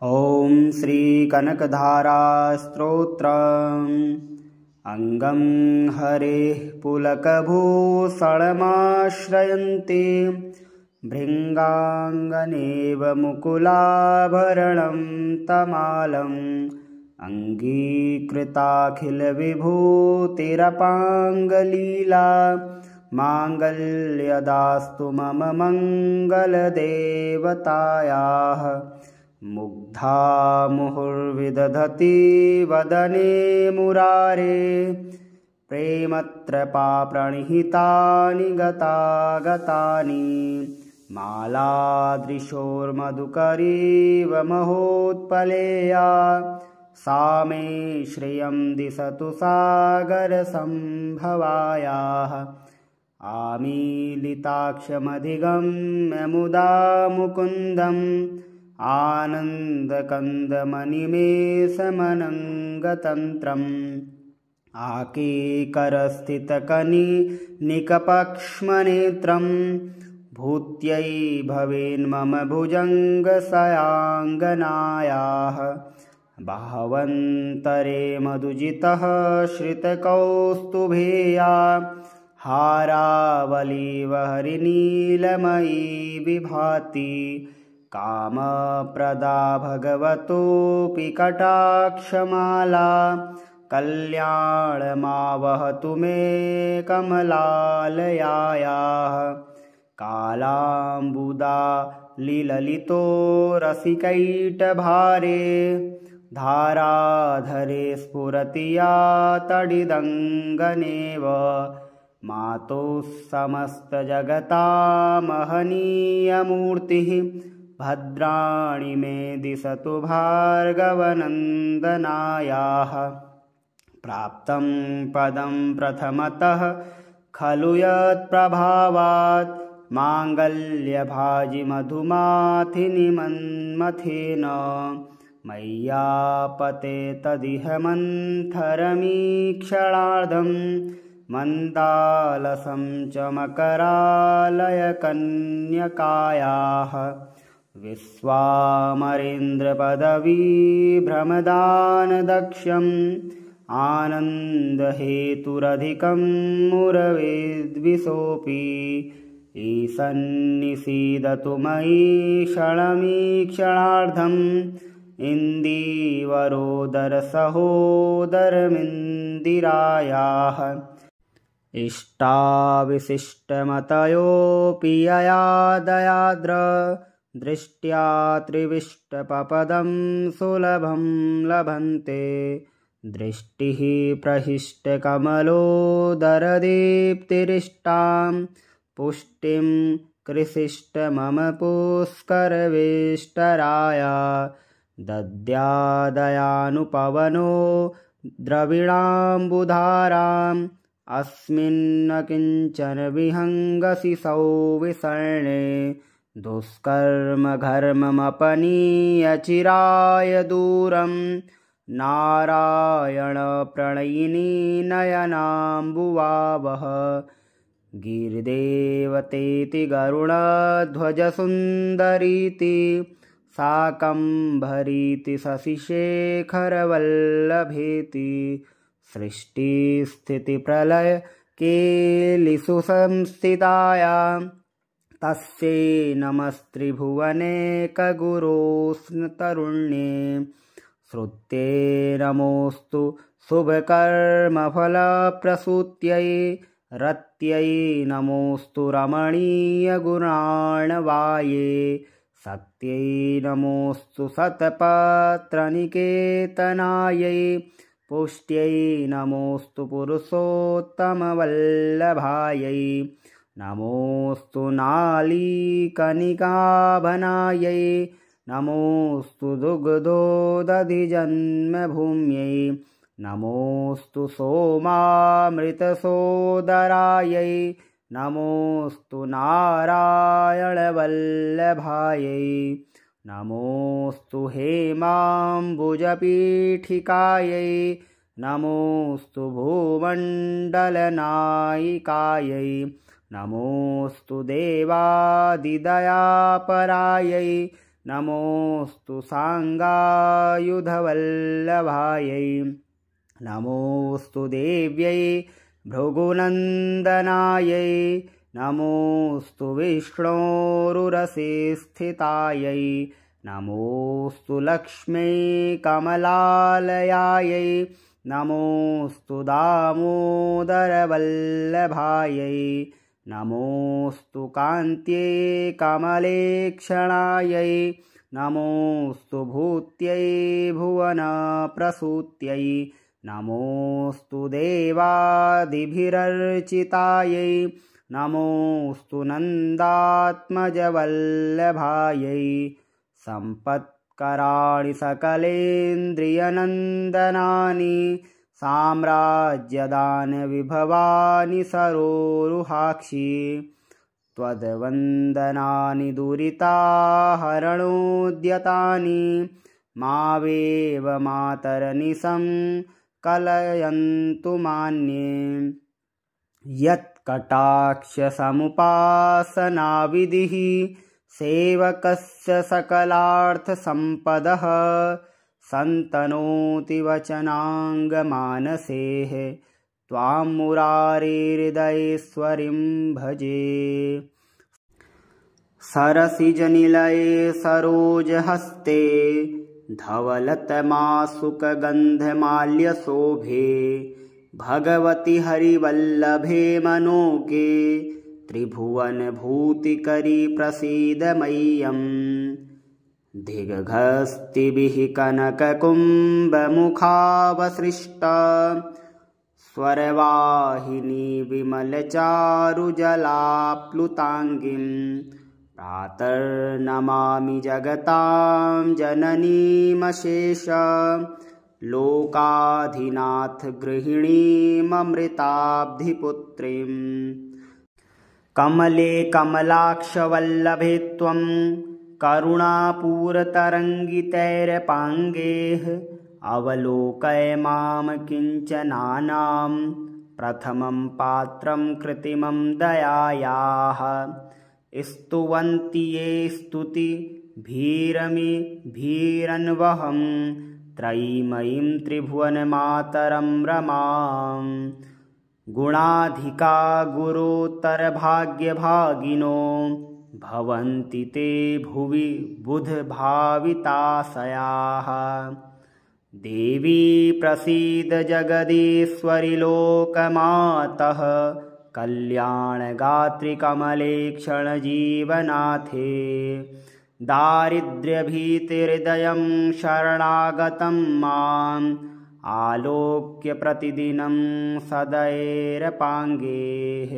ॐ श्रीकनकधारास्तोत्रम् अङ्गं हरेः पुलकभूषणमाश्रयन्ति भृङ्गाङ्गनेव मुकुलाभरणं तमालम् अङ्गीकृताखिलविभूतिरपाङ्गलीला माङ्गल्यदास्तु मम मङ्गलदेवतायाः मुग्धा मुहुर्विदधति वदने मुरारे प्रेमत्रपाप्रणिहितानि गतागतानि मालादृशोर्मधुकरीव महोत्पलेया सा मे श्रियं दिशतु सागरसम्भवायाः आमीलिताक्षमधिगम्य मुदा मुकुन्दम् आनन्दकन्दमनिमेषमनङ्गतन्त्रम् आकीकरस्थितकनिनिकपक्ष्मनेत्रम् भूत्यै भवेन्मम भुजङ्गसयाङ्गनायाः बाहवन्तरे मधुजितः श्रितकौस्तुभेया हारावलीव हरिनीलमयी विभाति कामप्रदा भगवतोऽपि कटाक्षमाला कल्याणमावहतु मे कमलालयायाः कालाम्बुदालिललितो रसिकैटभारे धाराधरे स्फुरति या तडिदङ्गनेव मातुः समस्तजगतामहनीयमूर्तिः भद्राणि मे दिशतु भार्गवनन्दनायाः प्राप्तं पदं प्रथमतः खलु यत्प्रभावात् माङ्गल्यभाजिमधुमाथिनि मन्मथेन मय्यापते तदिह मन्थरमीक्षणार्धं मन्दालसं च मकरालयकन्यकायाः विश्वामरेन्द्रपदवीभ्रमदानदक्षम् आनन्दहेतुरधिकं मुरवेद्विषोऽपि ईशन्निषीदतु मयि क्षणमीक्षणार्धम् इन्दीवरोदरसहोदरमिन्दिरायाः इष्टाविशिष्टमतयोऽपि यया दयाद्र दृष्ट्या त्रिविष्टपपदं सुलभं लभन्ते दृष्टिः प्रहिष्टकमलोदरदीप्तिरिष्टां पुष्टिं कृषिष्टमम पुष्करवेष्टराया दद्यादयानुपवनो द्रविणाम्बुधाराम् अस्मिन्न किञ्चन विहङ्गसि सौविसर्णे दुष्कर्मघर्ममपनीय चिराय दूरं नारायणप्रणयिनी नयनाम्बुवावः गिरिदेवतेति गरुडध्वजसुन्दरीति शाकम्भरीति शशिशेखरवल्लभेति सृष्टिस्थितिप्रलय केलिषु संस्थितायां तस्यै नमस्त्रिभुवनेकगुरोस्नतरुण्ये श्रुत्यै नमोऽस्तु शुभकर्मफलप्रसूत्यै रत्यै नमोऽस्तु रमणीयगुणार्णवाये शक्त्यै नमोऽस्तु शतपत्रनिकेतनायै पुष्ट्यै नमोऽस्तु पुरुषोत्तमवल्लभायै नमोऽस्तु नालीकनिकाभनायै नमोऽस्तु दुग्धोदधिजन्मभूम्यै नमोऽस्तु सोमामृतसोदरायै नमोऽस्तु नारायणवल्लभायै नमोऽस्तु हेमाम्बुजपीठिकायै नमोऽस्तु भूमण्डलनायिकायै नमोऽस्तु देवादिदयापरायै नमोऽस्तु साङ्गायुधवल्लभायै नमोऽस्तु देव्यै भृगुनन्दनायै नमोऽस्तु विष्णोरुरसे स्थितायै नमोऽस्तु लक्ष्म्यै कमलालयायै नमोऽस्तु दामोदरवल्लभायै नमोऽस्तु कान्त्यै कमलेक्षणायै नमोऽस्तु भूत्यै भुवनप्रसूत्यै नमोऽस्तु देवादिभिरर्चितायै नमोऽस्तु नन्दात्मजवल्लभायै सम्पत्कराणि सकलेन्द्रियनन्दनानि साम्राज्यदानविभवानि सरोरुहाक्षि त्वद्वन्दनानि दुरिताहरणोद्यतानि मावेव मातरनिशं कलयन्तु मान्ये यत्कटाक्षसमुपासनाविधिः सेवकस्य सकलार्थसम्पदः सन्तनोति वचनाङ्गमानसेः त्वां मुरारिहृदयेश्वरीं भजे सरसिजनिलये सरोजहस्ते धवलतमासुकगन्धमाल्यशोभे भगवति हरिवल्लभे मनोगे त्रिभुवनभूतिकरी प्रसीद मह्यम् दिग्घस्तिभिः कनककुम्भमुखावसृष्टा स्वरवाहिनी विमलचारुजलाप्लुताङ्गीं प्रातर्नमामि जगतां जननीमशेष लोकाधिनाथ गृहिणीममृताब्धिपुत्रीम् कमले कमलाक्षवल्लभे त्वं करुणापूरतरङ्गितैरपाङ्गैः अवलोकय मां किञ्चनानां प्रथमं पात्रं कृत्रिमं दयायाः स्तुवन्ति ये स्तुतिभिरन्वहं त्रयीमयीं त्रिभुवनमातरं रमां गुणाधिका गुरोत्तरभाग्यभागिनो भवन्ति ते भुवि बुधभाविताशयाः देवी प्रसीद जगदीश्वरि लोकमातः कल्याणगात्रि कमलेक्षणजीवनाथे दारिद्र्यभीतिहृदयं शरणागतं माम् आलोक्य प्रतिदिनं सदैरपाङ्गेः